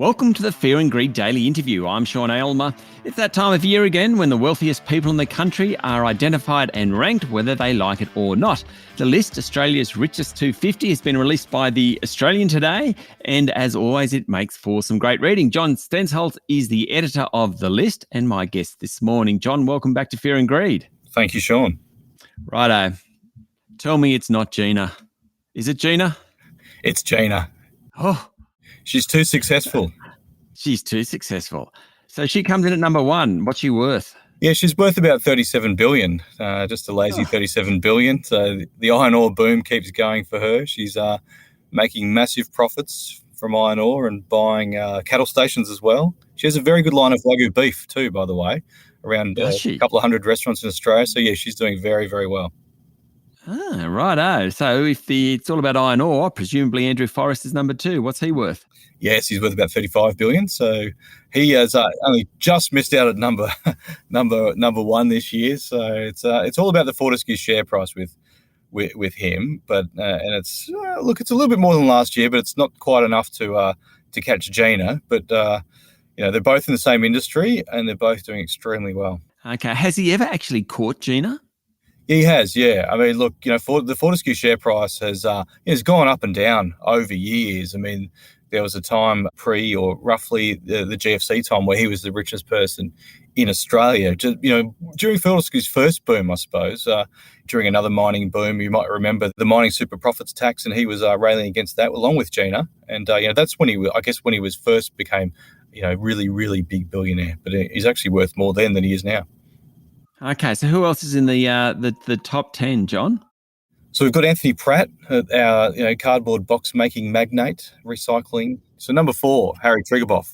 Welcome to the Fear and Greed Daily Interview. I'm Sean Aylmer. It's that time of year again when the wealthiest people in the country are identified and ranked whether they like it or not. The list, Australia's Richest 250, has been released by The Australian today, and as always, it makes for some great reading. John Stensholt is the editor of the list and my guest this morning. John, welcome back to Fear and Greed. Thank you, Sean. Righto. Tell me it's not Gina. Is it Gina? It's Gina. Oh. She's too successful. She's too successful. So she comes in at number one. What's she worth? Yeah, she's worth about $37 billion, just a lazy $37 billion. So the iron ore boom keeps going for her. She's making massive profits from iron ore and buying cattle stations as well. She has a very good line of Wagyu beef too, by the way, around a couple of hundred restaurants in Australia. So, yeah, she's doing very, very well. Ah, righto. So if it's all about iron ore, presumably Andrew Forrest is number two. What's he worth? Yes, he's worth about $35 billion. So he has only just missed out at number one this year. So it's all about the Fortescue share price with him. But and it's it's a little bit more than last year, but it's not quite enough to catch Gina. But they're both in the same industry and they're both doing extremely well. Okay, has he ever actually caught Gina? He has, yeah. I mean, look, for the Fortescue share price has gone up and down over years. I mean, there was a time or roughly the GFC time where he was the richest person in Australia. Just, during Fortescue's first boom, I suppose, during another mining boom, you might remember the mining super profits tax, and he was railing against that along with Gina. And that's when he was first became, really, really big billionaire. But he's actually worth more then than he is now. Okay, so who else is in the top 10, John? So we've got Anthony Pratt, our cardboard box making magnate, recycling. So number 4, Harry Triguboff,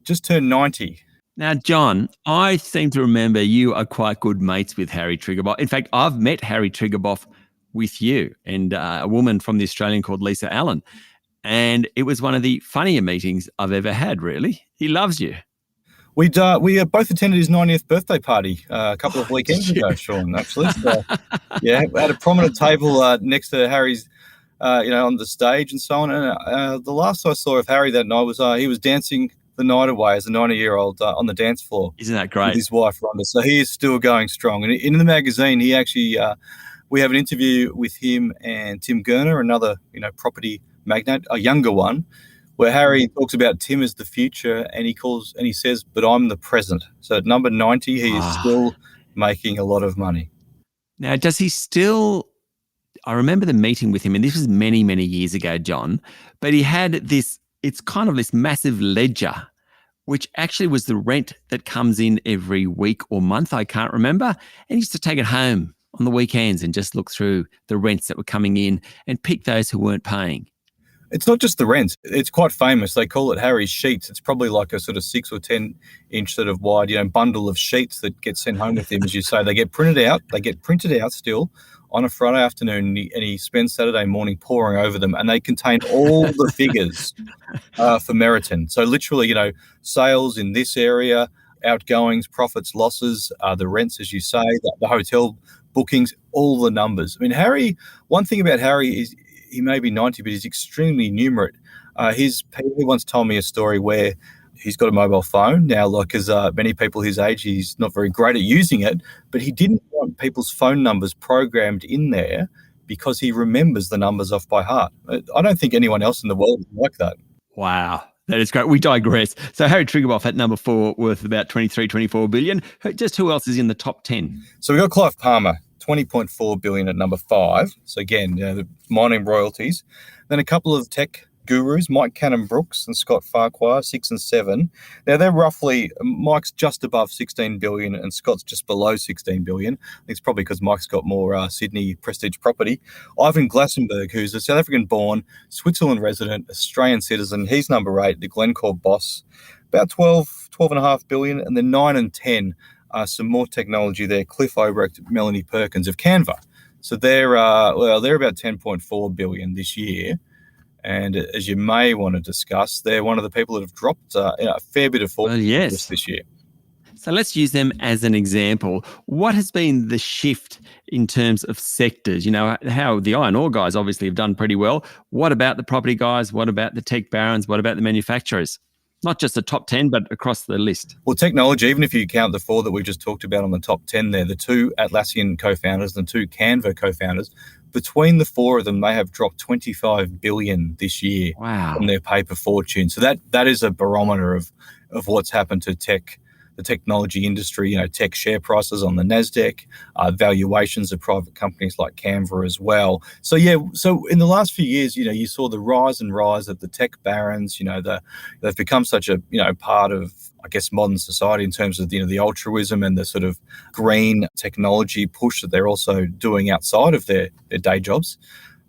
just turned 90. Now, John, I seem to remember you are quite good mates with Harry Triguboff. In fact, I've met Harry Triguboff with you and a woman from The Australian called Lisa Allen, and it was one of the funnier meetings I've ever had. Really, he loves you. We both attended his 90th birthday party a couple of weekends ago, Sean, actually. So, yeah, we had a prominent table next to Harry's, on the stage and so on. And the last I saw of Harry that night was he was dancing the night away as a 90-year-old on the dance floor. Isn't that great? With his wife, Rhonda. So he is still going strong. And in the magazine, he actually, we have an interview with him and Tim Gurner, another, property magnate, a younger one, where Harry talks about Tim as the future, and he says, "But I'm the present." So at number 90, he is still making a lot of money. Now, does he still? I remember the meeting with him, and this was many, many years ago, John. But he had this. It's kind of this massive ledger, which actually was the rent that comes in every week or month. I can't remember. And he used to take it home on the weekends and just look through the rents that were coming in and pick those who weren't paying. It's not just the rents. It's quite famous. They call it Harry's sheets. It's probably like a sort of 6 or 10 inch sort of wide, bundle of sheets that get sent home with him, as you say. They get printed out. Still on a Friday afternoon, and he spends Saturday morning poring over them, and they contain all the figures for Meriton. So literally, sales in this area, outgoings, profits, losses, the rents, as you say, the hotel bookings, all the numbers. I mean, Harry. One thing about Harry is, he may be 90, but he's extremely numerate. He once told me a story where he's got a mobile phone. Now, like as many people his age, he's not very great at using it, but he didn't want people's phone numbers programmed in there because he remembers the numbers off by heart. I don't think anyone else in the world is like that. Wow. That is great. We digress. So Harry Triguboff at number 4, worth about 24 billion. Just who else is in the top 10? So we've got Clive Palmer, 20.4 billion at number 5. So again, the mining royalties. Then a couple of tech gurus, Mike Cannon-Brookes and Scott Farquhar, 6 and 7. Now they're roughly, Mike's just above 16 billion and Scott's just below 16 billion. I think it's probably because Mike's got more Sydney prestige property. Ivan Glassenberg, who's a South African born, Switzerland resident, Australian citizen. He's number 8, the Glencore boss, about 12.5 billion. And then 9 and 10, some more technology there. Cliff Obrecht, Melanie Perkins of Canva. So they're about 10.4 billion this year. And as you may want to discuss, they're one of the people that have dropped a fair bit of fortune this year. So let's use them as an example. What has been the shift in terms of sectors? You know, how the iron ore guys obviously have done pretty well. What about the property guys? What about the tech barons? What about the manufacturers? Not just the top 10, but across the list. Well, technology, even if you count the four that we just talked about on the top 10 there, the two Atlassian co-founders and the two Canva co-founders, between the four of them, they have dropped 25 billion this year from their paper fortune. So that is a barometer of what's happened to the technology industry, you know, tech share prices on the NASDAQ, valuations of private companies like Canva as well. So, so in the last few years, you know, you saw the rise of the tech barons. You know, they've become such a, you know, part of, I guess, modern society in terms of, you know, the altruism and the sort of green technology push that they're also doing outside of their day jobs.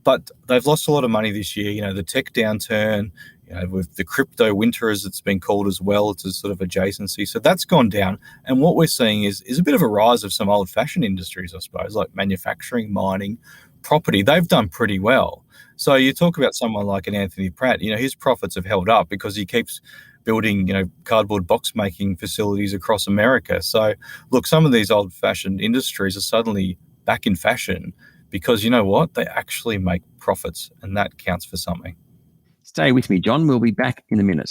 But they've lost a lot of money this year. You know, the tech downturn, you know, with the crypto winter, as it's been called as well, it's a sort of adjacency. So that's gone down. And what we're seeing is a bit of a rise of some old-fashioned industries, I suppose, like manufacturing, mining, property. They've done pretty well. So you talk about someone like an Anthony Pratt, you know, his profits have held up because he keeps building, you know, cardboard box making facilities across America. So look, some of these old-fashioned industries are suddenly back in fashion because, you know what, they actually make profits, and that counts for something. Stay with me, John. We'll be back in a minute.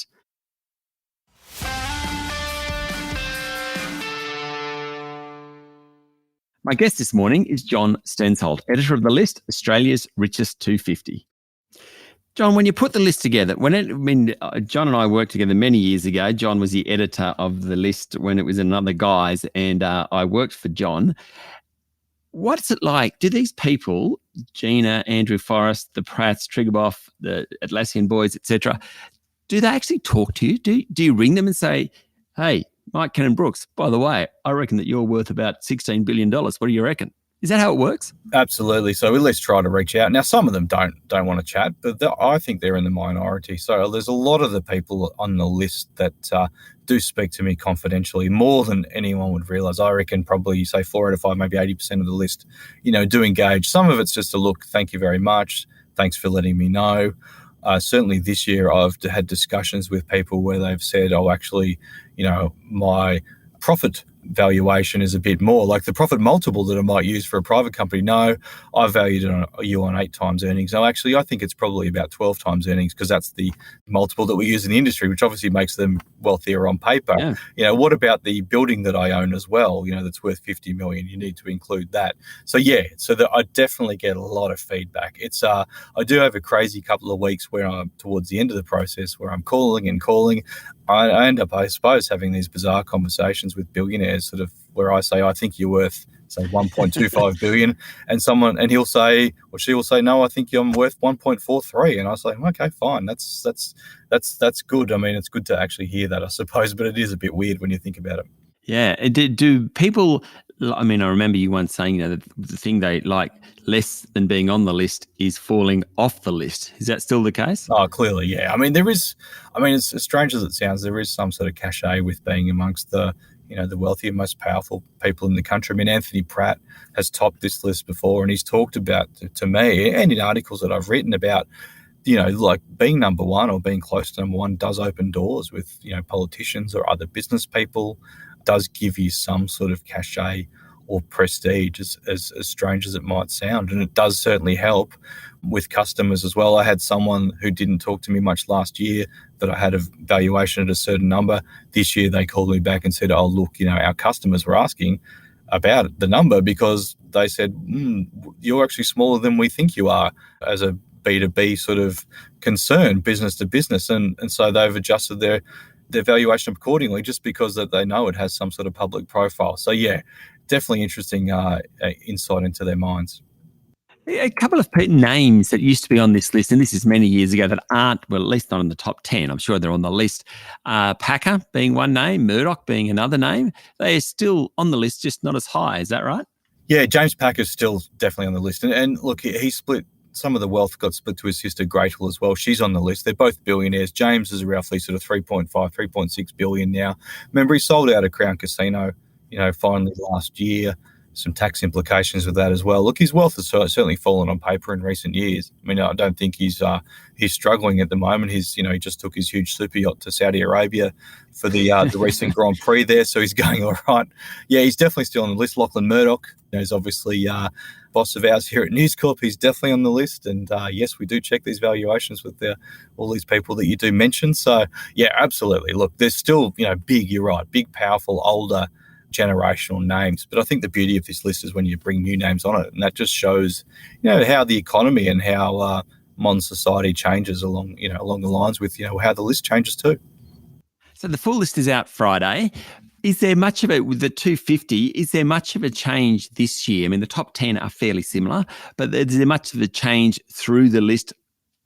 My guest this morning is John Stensholt, editor of The List, Australia's Richest 250. John, when you put the list together, John and I worked together many years ago. John was the editor of The List when it was another guise, and I worked for John. What's it like? Do these people, Gina, Andrew Forrest, the Pratts, Triggerboff, the Atlassian boys, etc., do they actually talk to you? Do you ring them and say, hey, Mike Cannon-Brookes, by the way, I reckon that you're worth about $16 billion. What do you reckon? Is that how it works? Absolutely. So we at least try to reach out. Now, some of them don't want to chat, but I think they're in the minority. So there's a lot of the people on the list that do speak to me confidentially, more than anyone would realise. I reckon probably, say, 4 out of 5, maybe 80% of the list, you know, do engage. Some of it's just a look, thank you very much, thanks for letting me know. Certainly this year I've had discussions with people where they've said, oh, actually, you know, my profit valuation is a bit more, like the profit multiple that I might use for a private company. No, I valued you on 8 times earnings. No, actually, I think it's probably about 12 times earnings because that's the multiple that we use in the industry, which obviously makes them wealthier on paper. Yeah. You know, what about the building that I own as well? You know, that's worth 50 million. You need to include that. So I definitely get a lot of feedback. It's I do have a crazy couple of weeks where I'm towards the end of the process where I'm calling. I end up, I suppose, having these bizarre conversations with billionaires, sort of where I say, I think you're worth, say, 1.25 billion, and he'll say, or she will say, no, I think I'm worth 1.43, and I say, okay, fine, that's good. I mean, it's good to actually hear that, I suppose, but it is a bit weird when you think about it. Yeah. Do people, I mean, I remember you once saying, you know, that the thing they like less than being on the list is falling off the list. Is that still the case? Oh, clearly, yeah. I mean, it's as strange as it sounds, there is some sort of cachet with being amongst the, you know, the wealthier, most powerful people in the country. I mean, Anthony Pratt has topped this list before, and he's talked about, to me, and in articles that I've written about, you know, like being number one or being close to number one does open doors with, you know, politicians or other business people, does give you some sort of cachet or prestige, as strange as it might sound. And it does certainly help with customers as well. I had someone who didn't talk to me much last year that I had a valuation at a certain number. This year they called me back and said, oh, look, you know, our customers were asking about the number because they said, you're actually smaller than we think you are as a B2B sort of concern, business to business. And so they've adjusted their valuation accordingly just because that they know it has some sort of public profile. So, yeah, definitely interesting insight into their minds. A couple of names that used to be on this list, and this is many years ago, that aren't, well, at least not in the top 10. I'm sure they're on the list. Packer being one name, Murdoch being another name. They're still on the list, just not as high. Is that right? Yeah, James Packer's still definitely on the list. And look, he split. Some of the wealth got split to his sister Gretel as well. She's on the list. They're both billionaires. James is roughly sort of 3.6 billion now. Remember, he sold out a Crown Casino, you know, finally last year. some tax implications with that as well. Look, his wealth has certainly fallen on paper in recent years. I mean, I don't think he's struggling at the moment. He just took his huge super yacht to Saudi Arabia for the recent Grand Prix there, so he's going all right. Yeah, he's definitely still on the list. Lachlan Murdoch, he's obviously boss of ours here at News Corp. He's definitely on the list. And yes, we do check these valuations with all these people that you do mention. So yeah, absolutely. Look, there's still, big, you're right, big, powerful, older generational names. But I think the beauty of this list is when you bring new names on it. And that just shows, how the economy and how modern society changes along the lines with, how the list changes too. So the full list is out Friday. Is there much of it with the 250? Is there much of a change this year? I mean, the top 10 are fairly similar, but is there much of a change through the list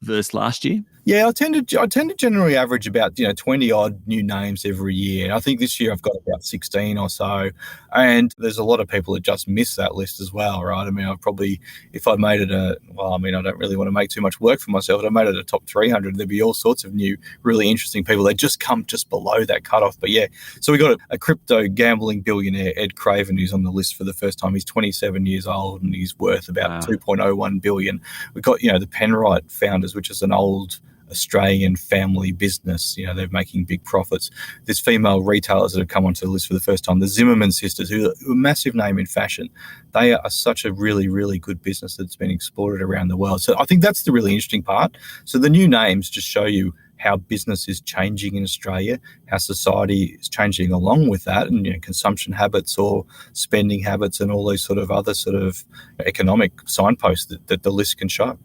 versus last year? Yeah, I tend to generally average about 20 odd new names every year. I think this year I've got about 16 or so, and there's a lot of people that just miss that list as well, right? I mean, I probably, if I made it I don't really want to make too much work for myself. If I made it a top 300, there'd be all sorts of new, really interesting people. They just come just below that cutoff. But yeah, so we got a crypto gambling billionaire, Ed Craven, who's on the list for the first time. He's 27 years old and he's worth about 2.01 billion. We've got the Penrite founders, which is an old Australian family business. They're making big profits. There's female retailers that have come onto the list for the first time. The Zimmerman sisters, who are a massive name in fashion. They are such a really, really good business that's been exported around the world. So I think that's the really interesting part. So the new names just show you how business is changing in Australia, how society is changing along with that, and consumption habits or spending habits and all these sort of other sort of economic signposts that the list can show.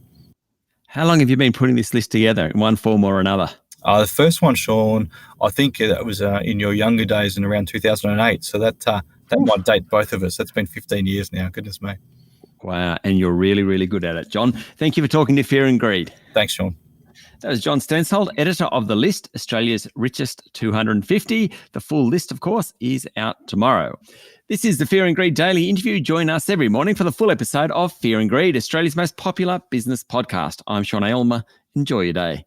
How long have you been putting this list together in one form or another? The first one, Sean, I think it was in your younger days in around 2008. So that might date both of us. That's been 15 years now. Goodness me. Wow. And you're really, really good at it, John. Thank you for talking to Fear and Greed. Thanks, Sean. That was John Stensholt, editor of The List, Australia's Richest 250. The full list, of course, is out tomorrow. This is the Fear and Greed Daily Interview. Join us every morning for the full episode of Fear and Greed, Australia's most popular business podcast. I'm Sean Aylmer. Enjoy your day.